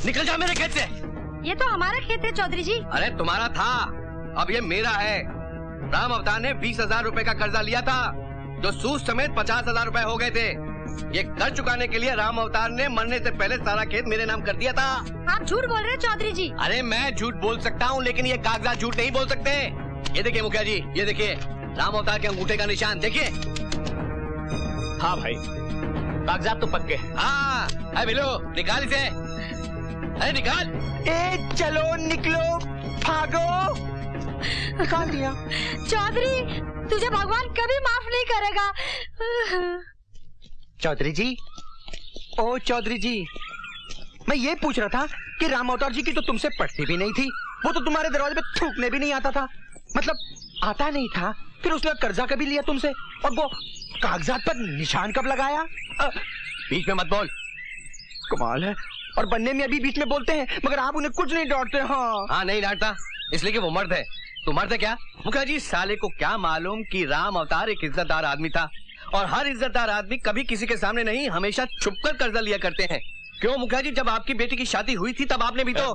निकल जा मेरे खेत से। ये तो हमारा खेत है चौधरी जी। अरे तुम्हारा था, अब ये मेरा है। राम अवतार ने 20,000 रुपए का कर्जा लिया था, जो सूद समेत 50,000 रुपए हो गए थे। ये कर्ज चुकाने के लिए राम अवतार ने मरने से पहले सारा खेत मेरे नाम कर दिया था। आप झूठ बोल रहे हैं चौधरी जी। अरे मैं झूठ बोल सकता हूँ, लेकिन ये कागजात झूठ नहीं बोल सकते। ये देखिए मुखिया जी, ये देखिए राम अवतार के अंगूठे का निशान देखिए। हाँ भाई, कागजात तो पक्के। हाँ, अरे बिलो निकाल इसे, अरे निकाल। ए चलो निकलो, भागो। निकाल दिया। चौधरी, तुझे भगवान कभी माफ नहीं करेगा। चौधरी जी, ओ चौधरी जी, मैं ये पूछ रहा था कि राम अवतार जी की तो तुमसे पटती भी नहीं थी, वो तो तुम्हारे दरवाजे पे थूकने भी नहीं आता था, मतलब आता नहीं था, फिर उसने कर्जा कभी लिया तुमसे, और वो कागजात पर निशान कब लगाया? बीच में मत बोल। कमाल है, और बनने में अभी बीच में बोलते हैं, मगर आप उन्हें कुछ नहीं डांटते। हाँ नहीं डांटता, इसलिए कि वो मर्द है। तू मर्द है क्या? मुखिया जी, साले को क्या मालूम कि राम अवतार एक इज्जतदार आदमी था, और हर इज्जतदार आदमी कभी किसी के सामने नहीं, हमेशा छुपकर कर्जा लिया करते हैं। क्यों मुखिया जी, जब आपकी बेटी की शादी हुई थी तब आपने भी तो।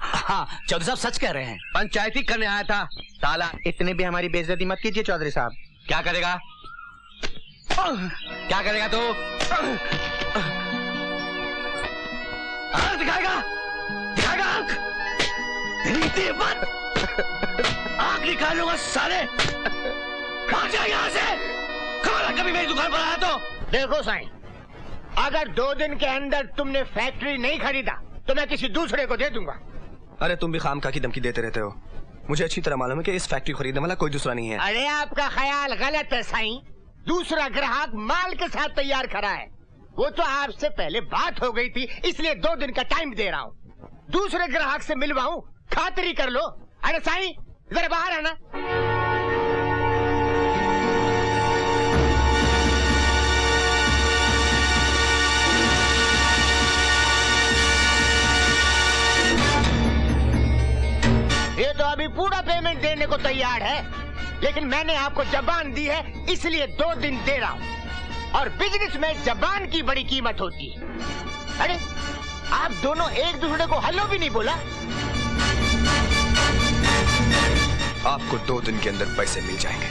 हाँ चौधरी साहब सच कह रहे हैं, पंचायती करने आया था साला। इतने भी हमारी बेइज्जती मत कीजिए चौधरी साहब। क्या करेगा, क्या करेगा तू? दिखाएगा, दिखाएगा आंख, आंख निकालूंगा साले। भाग जा यहाँ से, कभी मेरी दुकान पर आया तो। देखो साईं, अगर 2 दिन के अंदर तुमने फैक्ट्री नहीं खरीदा तो मैं किसी दूसरे को दे दूंगा। अरे तुम भी खामखा की धमकी देते रहते हो, मुझे अच्छी तरह मालूम है कि इस फैक्ट्री खरीदने वाला कोई दूसरा नहीं है। अरे आपका ख्याल गलत है साईं, दूसरा ग्राहक माल के साथ तैयार खड़ा है। वो तो आपसे पहले बात हो गई थी, इसलिए 2 दिन का टाइम दे रहा हूँ। दूसरे ग्राहक से मिलवाऊं, खातिरी कर लो। अरे साईं जरा बाहर आना। ये तो अभी पूरा पेमेंट देने को तैयार है, लेकिन मैंने आपको जबान दी है, इसलिए 2 दिन दे रहा हूँ। और बिजनेस में जबान की बड़ी कीमत होती है। अरे आप दोनों एक दूसरे को हेलो भी नहीं बोला। आपको 2 दिन के अंदर पैसे मिल जाएंगे।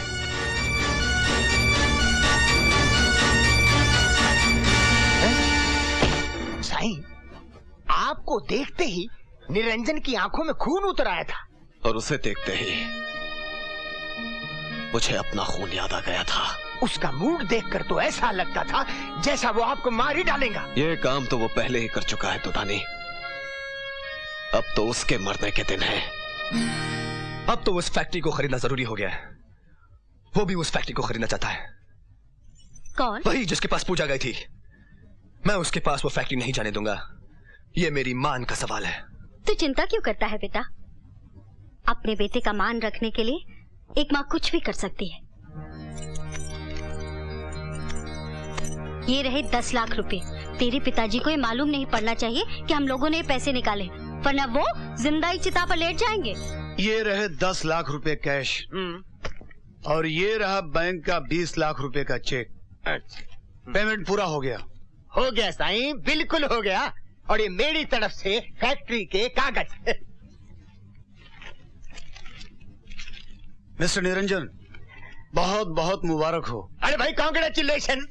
साईं, आपको देखते ही निरंजन की आंखों में खून उतर आया था, और उसे देखते ही मुझे अपना खून याद आ गया था। उसका मूड देखकर तो ऐसा लगता था जैसा वो आपको मार ही डालेगा। ये काम तो वो पहले ही कर चुका है दुधानी, अब तो उसके मरने के दिन है। अब तो उस फैक्ट्री को खरीदना जरूरी हो गया है। वो भी उस फैक्ट्री को खरीदना चाहता है। कौन? वही जिसके पास पूजा गई थी। मैं उसके पास वो फैक्ट्री नहीं जाने दूंगा। ये मेरी मान का सवाल है। तू चिंता क्यों करता है बेटा? अपने बेटे का मान रखने के लिए एक माँ कुछ भी कर सकती है। ये रहे 10 लाख रुपए। तेरे पिताजी को ये मालूम नहीं पड़ना चाहिए कि हम लोगों ने पैसे निकाले, वरना वो जिंदा ही चिता पर लेट जाएंगे। ये रहे 10 लाख रुपए कैश, और ये रहा बैंक का 20 लाख रुपए का चेक। पेमेंट पूरा हो गया। हो गया साईं, बिल्कुल हो गया। और ये मेरी तरफ से फैक्ट्री के कागज। मिस्टर निरंजन, बहुत बहुत मुबारक हो। अरे भाई कांग्रेचुलेशन।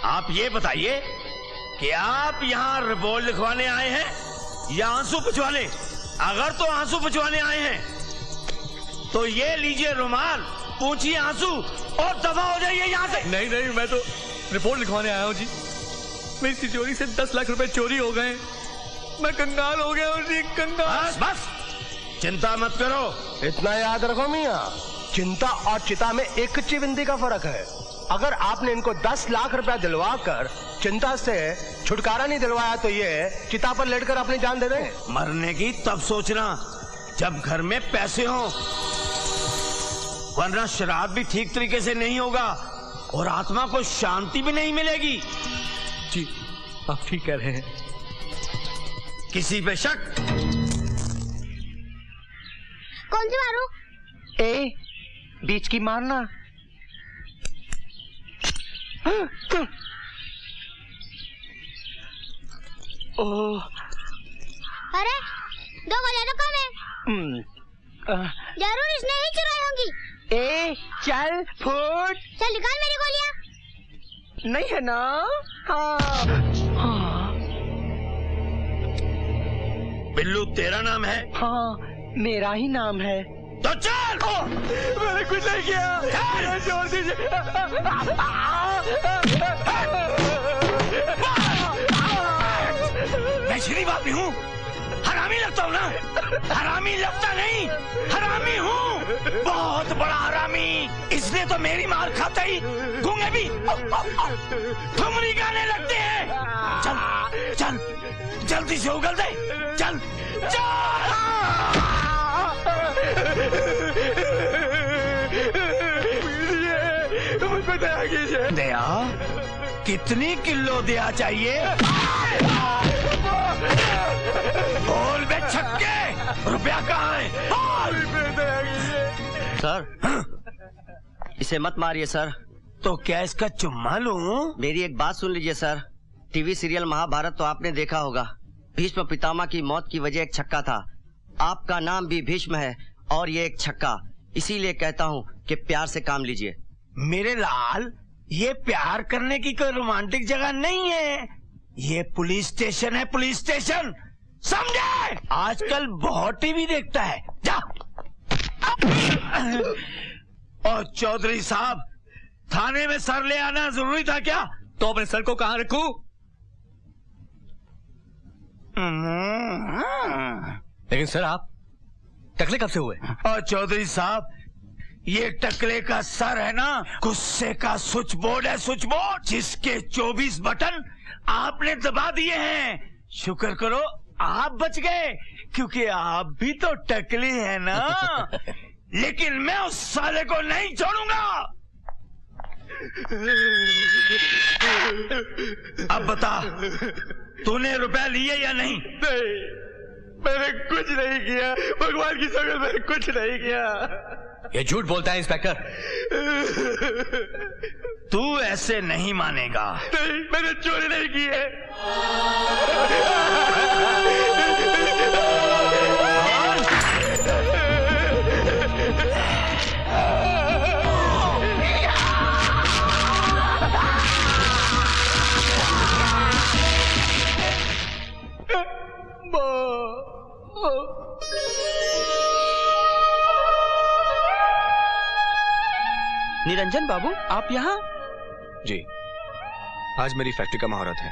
आप ये बताइए कि आप यहाँ रिपोर्ट लिखवाने आए हैं या आंसू पुछवाने? अगर तो आंसू पुछवाने आए हैं तो ये लीजिए रुमाल, पूछिए आंसू और दफा हो जाइए यहाँ से। नहीं नहीं, मैं तो रिपोर्ट लिखवाने आया हूँ जी। मेरी तिजोरी से 10 लाख रुपए चोरी हो गए। मैं कंगाल हो गया हूँ जी, कंगाल। बस बस, चिंता मत करो। इतना याद रखो मियाँ, चिंता और चिता में एक चिविंदी का फर्क है। अगर आपने इनको 10 लाख रुपया दिलवा कर चिंता से छुटकारा नहीं दिलवाया तो ये चिता पर लेटकर अपनी जान दे देंगे। मरने की तब सोचना जब घर में पैसे हों, वरना श्राद्ध भी ठीक तरीके से नहीं होगा और आत्मा को शांति भी नहीं मिलेगी। जी आप ठीक कह रहे हैं। किसी पे शक? कौन सी मारो? ए बीच की मारना। ओह, अरे 2 गोलियां तो कम है। जरूर इसने ही चुराई होंगी। ए चल फुट। चल निकाल मेरी गोलियां। नहीं है ना? हाँ। बिल्लू तेरा नाम है? हाँ मेरा ही नाम है। तो चल। मैंने कुछ नहीं किया। छोड़ दीजिए। मैं शरीफ आदमी हूँ, हरामी लगता हूँ ना? हरामी लगता नहीं, हरामी हूँ, बहुत बड़ा हरामी। इसलिए तो मेरी मार खाता ही गूंगे भी ठुमरी गाने लगते हैं। चल चल जल्दी से उगल दे, चल चल। दया कितनी किलो दिया चाहिए? बोल बे छक्के, रुपया कहाँ है? सर इसे मत मारिए सर। तो क्या इसका चुम्मा लूं? मेरी एक बात सुन लीजिए सर। टीवी सीरियल महाभारत तो आपने देखा होगा। भीष्म पितामह की मौत की वजह एक छक्का था। आपका नाम भी भीष्म है और ये एक छक्का। इसीलिए कहता हूँ कि प्यार से काम लीजिए। मेरे लाल, ये प्यार करने की कोई रोमांटिक जगह नहीं है। ये पुलिस स्टेशन है, पुलिस स्टेशन, समझे? आजकल बहुत टीवी देखता है। जा। और चौधरी साहब, थाने में सर ले आना जरूरी था क्या? तो अपने सर को कहाँ रखूं? लेकिन सर आप टकले कब से हुए? और चौधरी साहब, ये टकले का सर है ना, गुस्से का स्विच बोर्ड है, स्विच बोर्ड, जिसके 24 बटन आपने दबा दिए हैं। शुक्र करो आप बच गए, क्योंकि आप भी तो टकले हैं ना। लेकिन मैं उस साले को नहीं छोड़ूंगा। अब बता, तूने रुपया लिए या नहीं? नहीं, मैंने कुछ नहीं किया। भगवान की सौगंध, मैंने कुछ नहीं किया। ये झूठ बोलता है इंस्पेक्टर। तू ऐसे नहीं मानेगा। नहीं, मैंने चोरी नहीं की है। निरंजन बाबू, आप यहाँ? जी, आज मेरी फैक्ट्री का मुहूर्त है।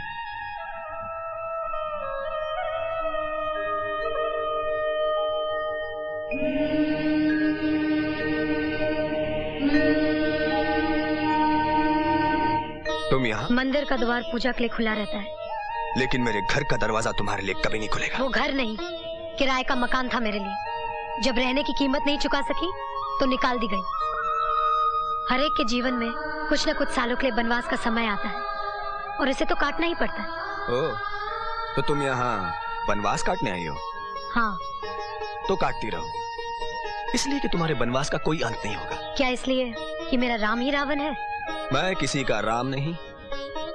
तुम यहाँ? मंदिर का द्वार पूजा के लिए खुला रहता है, लेकिन मेरे घर का दरवाजा तुम्हारे लिए कभी नहीं खुलेगा। वो घर नहीं, किराए का मकान था मेरे लिए। जब रहने की कीमत नहीं चुका सकी तो निकाल दी गई। हर एक के जीवन में कुछ न कुछ सालों के लिए बनवास का समय आता है और इसे तो काटना ही पड़ता है। ओह, तो तुम यहाँ बनवास काटने आई हो? हाँ। तो काटती रहो, इसलिए कि तुम्हारे बनवास का कोई अंत नहीं होगा। क्या इसलिए कि मेरा राम ही रावण है? मैं किसी का राम नहीं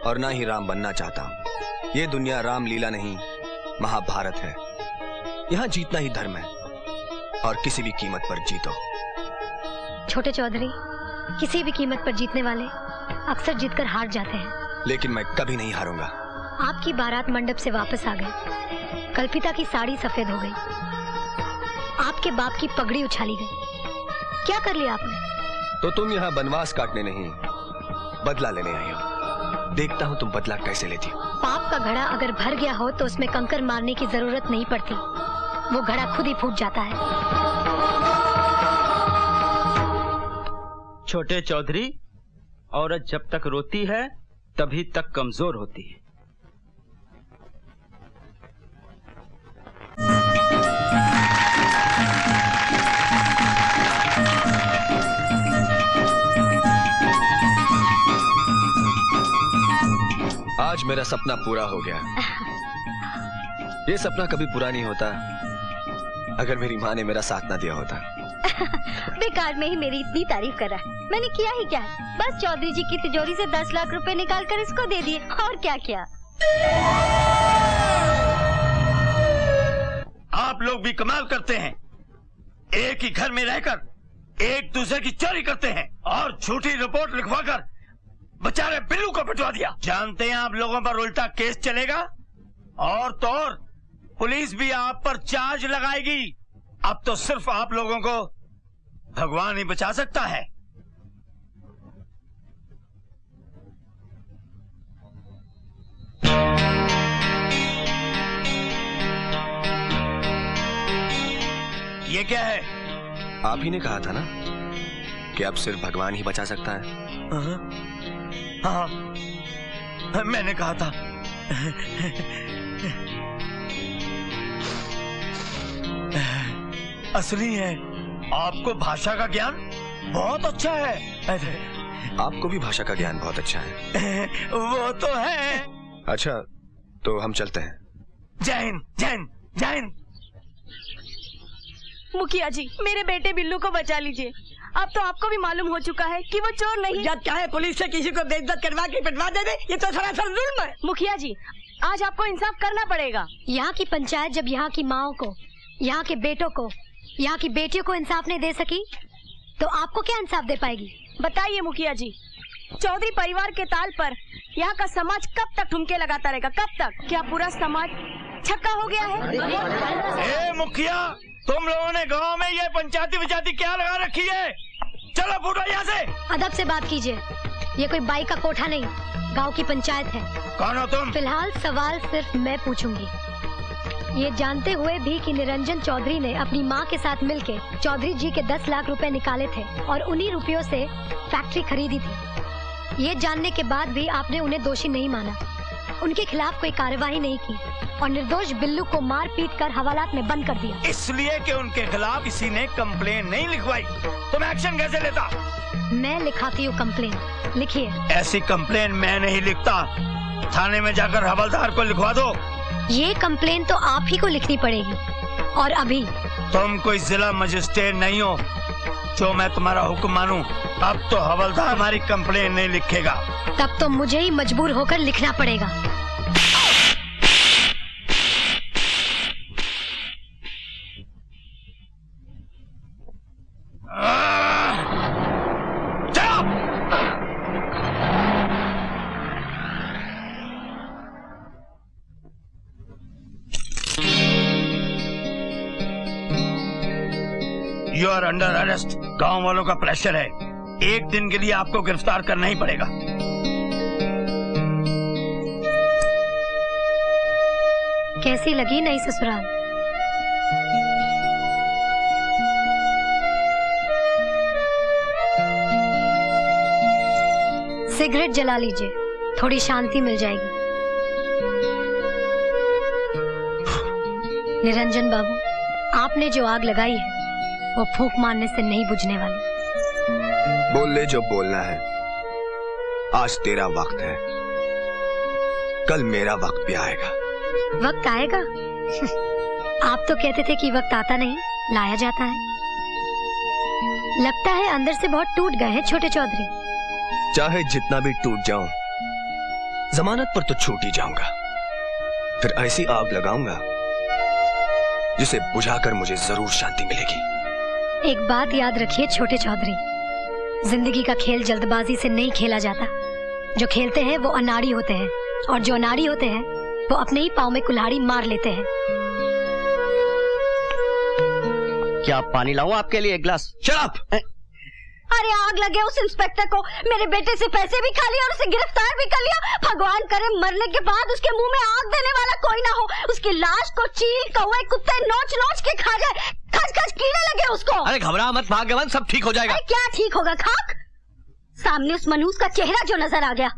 और ना ही राम बनना चाहता हूँ। ये दुनिया राम लीला नहीं, महाभारत है। यहाँ जीतना ही धर्म है और किसी भी कीमत पर जीतो। छोटे चौधरी, किसी भी कीमत पर जीतने वाले अक्सर जीतकर हार जाते हैं। लेकिन मैं कभी नहीं हारूंगा। आपकी बारात मंडप से वापस आ गई। कल्पिता की साड़ी सफेद हो गई। आपके बाप की पगड़ी उछाली गई। क्या कर लिया आपने? तो तुम यहाँ बनवास काटने नहीं, बदला लेने आई हो। देखता हूँ तुम बदला कैसे लेती हो। पाप का घड़ा अगर भर गया हो तो उसमें कंकर मारने की जरूरत नहीं पड़ती, वो घड़ा खुद ही फूट जाता है। छोटे चौधरी, औरत जब तक रोती है तभी तक कमजोर होती है। आज मेरा सपना पूरा हो गया। ये सपना कभी पूरा नहीं होता अगर मेरी माँ ने मेरा साथ ना दिया होता। बेकार में ही मेरी इतनी तारीफ कर रहा है। मैंने किया ही क्या? बस चौधरी जी की तिजोरी से 10 लाख रुपए निकाल कर इसको दे दिए, और क्या किया? आप लोग भी कमाल करते हैं। एक ही घर में रहकर एक दूसरे की चोरी करते हैं और झूठी रिपोर्ट लिखवाकर बेचारे बिल्लू को पिटवा दिया। जानते हैं आप लोगों पर उल्टा केस चलेगा और तो और पुलिस भी आप पर चार्ज लगाएगी। अब तो सिर्फ आप लोगों को भगवान ही बचा सकता है। ये क्या है? आप ही ने कहा था ना कि अब सिर्फ भगवान ही बचा सकता है। हाँ, मैंने कहा था। असली है। आपको भाषा का ज्ञान बहुत अच्छा है। आपको भी भाषा का ज्ञान बहुत अच्छा है। वो तो है। अच्छा, तो हम चलते हैं। जय हिंद, जय हिंद, जय हिंद। मुखिया जी, मेरे बेटे बिल्लू को बचा लीजिए। अब तो आपको भी मालूम हो चुका है कि वो चोर नहीं। जब चाहे पुलिस से किसी को बेइज्जत करवा के पिटवा दे, ये तो सरासर जुल्म है। मुखिया जी, आज आपको इंसाफ करना पड़ेगा। यहाँ की पंचायत जब यहाँ की माओ को, यहाँ के बेटों को, यहाँ की बेटियों को इंसाफ नहीं दे सकी, तो आपको क्या इंसाफ दे पाएगी? बताइए मुखिया जी, चौधरी परिवार के ताल पर यहाँ का समाज कब तक ठुमके लगाता रहेगा? कब तक? क्या पूरा समाज छक्का हो गया है? ए मुखिया, तुम लोगों ने गांव में ये पंचायती विचायती क्या लगा रखी है? चलो फूटो यहाँ से। अदब से बात कीजिए। ये कोई बाई का कोठा नहीं, गांव की पंचायत है। कौन हो तुम? फिलहाल सवाल सिर्फ मैं पूछूंगी, ये जानते हुए भी कि निरंजन चौधरी ने अपनी मां के साथ मिलके चौधरी जी के 10 लाख रुपए निकाले थे और उन्हीं रुपयों से फैक्ट्री खरीदी थी। ये जानने के बाद भी आपने उन्हें दोषी नहीं माना, उनके खिलाफ कोई कार्यवाही नहीं की और निर्दोष बिल्लू को मार पीट कर हवालात में बंद कर दिया। इसलिए कि उनके खिलाफ किसी ने कंप्लेन नहीं लिखवाई। तुम एक्शन कैसे लेता? मैं लिखाती हूँ कंप्लेन, लिखिए। ऐसी कंप्लेन मैं नहीं लिखता, थाने में जाकर हवलदार को लिखवा दो। ये कंप्लेन तो आप ही को लिखनी पड़ेगी। और अभी तुम कोई जिला मजिस्ट्रेट नहीं हो जो मैं तुम्हारा हुक्म मानूं। अब तो हवलदार हमारी कंप्लेन नहीं लिखेगा। तब तो मुझे ही मजबूर होकर लिखना पड़ेगा। You are under arrest. गांव वालों का प्रेशर है, एक दिन के लिए आपको गिरफ्तार करना ही पड़ेगा। कैसी लगी नई ससुराल? सिगरेट जला लीजिए, थोड़ी शांति मिल जाएगी। निरंजन बाबू, आपने जो आग लगाई है वो फूंक मारने से नहीं बुझने वाली। बोल ले जो बोलना है। आज तेरा वक्त है, कल मेरा वक्त भी आएगा। वक्त आएगा? आप तो कहते थे कि वक्त आता नहीं, लाया जाता है। लगता है अंदर से बहुत टूट गए हैं छोटे चौधरी। चाहे जितना भी टूट जाऊं, जमानत पर तो छूट ही जाऊंगा। फिर ऐसी आग लगाऊंगा जिसे बुझाकर मुझे जरूर शांति मिलेगी। एक बात याद रखिए छोटे चौधरी, जिंदगी का खेल जल्दबाजी से नहीं खेला जाता। जो खेलते हैं वो अनाड़ी होते हैं और जो अनाड़ी होते हैं वो अपने ही पाँव में कुल्हाड़ी मार लेते हैं। क्या पानी लाऊं आपके लिए एक गिलास? शराब। अरे आग लगे उस इंस्पेक्टर को, मेरे बेटे से पैसे भी खा लिए और उसे गिरफ्तार भी कर लिया। भगवान करे मरने के बाद उसके मुंह में आग देने वाला कोई ना हो। उसकी लाश को चील कौवे कुत्ते नोच नोच के खा जाए, खच खच कीड़े लगे उसको। अरे घबरा मत भाग्यवान, सब ठीक हो जाएगा। अरे क्या ठीक होगा? खाक सामने उस मनूस का चेहरा जो नजर आ गया।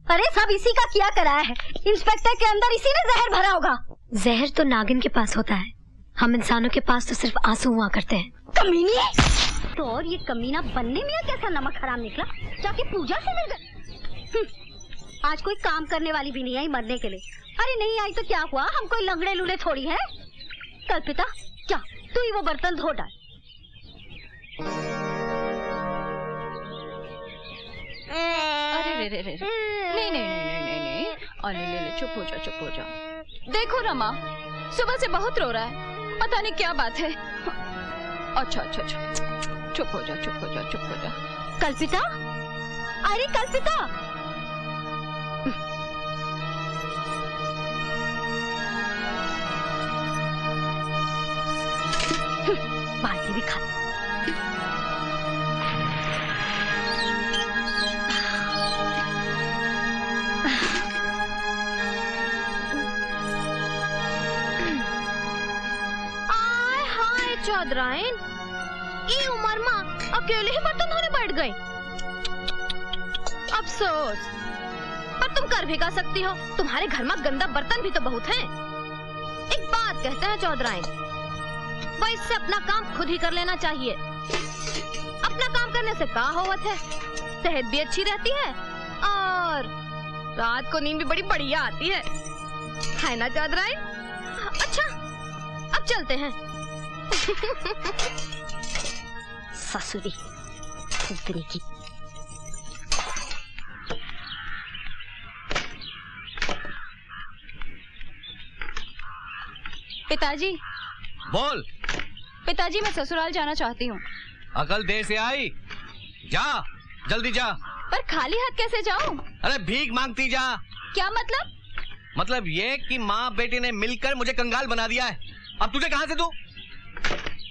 अरे सब इसी का किया कराया है। इंस्पेक्टर के अंदर इसी ने जहर भरा होगा। जहर तो नागिन के पास होता है, हम इंसानों के पास तो सिर्फ आंसू हुआ करते हैं। कमीनी तो और ये कमीना बनने में कैसा नमक हराम निकला, जाके पूजा से मिल गए। आज कोई काम करने वाली भी नहीं आई मरने के लिए। अरे नहीं आई तो क्या हुआ, हम कोई लंगड़े लूले थोड़ी है। कल्पिता क्या तू ही वो बर्तन धो डाल। अरे रे नहीं, अरे ले चुप हो जा। देखो रमा, सुबह से बहुत रो रहा है, पता नहीं क्या बात है। अच्छा अच्छा अच्छा, चुप हो जा, चुप हो जा, चुप हो जा। कल्पिता, अरे कल्पिता, बाल्टी भी खा। चौधराइन, ई उम्र में अकेले ही बर्तन धोने बैठ गए। अफसोस, पर तुम कर भी कर सकती हो, तुम्हारे घर में गंदा बर्तन भी तो बहुत हैं। एक बात कहते हैं चौधराइन, वैसे अपना काम खुद ही कर लेना चाहिए। अपना काम करने से क्या होवत है, सेहत भी अच्छी रहती है और रात को नींद भी बड़ी बढ़िया आती है ना चौधराइन? अच्छा, अब चलते हैं। ससुरी उतरी की। पिताजी, बोल। पिताजी मैं ससुराल जाना चाहती हूँ। अकल देर से आई, जा जल्दी जा। पर खाली हाथ कैसे जाऊँ? अरे भीख मांगती जा। क्या मतलब? मतलब ये कि माँ बेटी ने मिलकर मुझे कंगाल बना दिया है। अब तुझे कहाँ से दूं?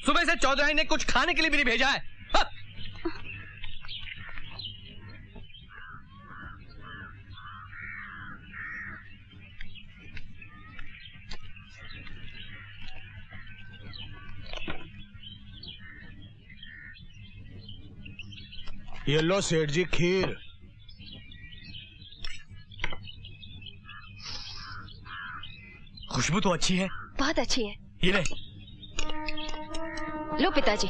सुबह से चौधरी ने कुछ खाने के लिए भी नहीं भेजा है। ये लो सेठ जी खीर। खुशबू तो अच्छी है। बहुत अच्छी है। ये ले। लो पिताजी।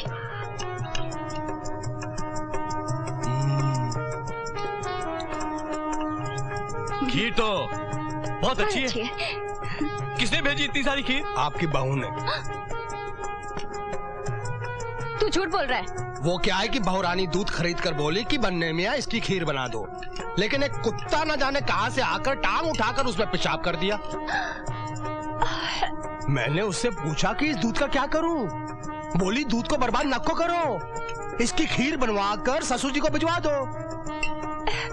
खीर तो बहुत अच्छी है। किसने भेजी इतनी सारी खीर? आपकी बहू ने। तू झूठ बोल रहा है। वो क्या है कि बहुरानी दूध खरीद कर बोली कि बनने में इसकी खीर बना दो, लेकिन एक कुत्ता न जाने कहां से आकर टांग उठाकर उसमें पेशाब कर दिया। मैंने उससे पूछा कि इस दूध का क्या करूं? बोली दूध को बर्बाद न करो, इसकी खीर बनवा कर ससुर जी को भिजवा दो।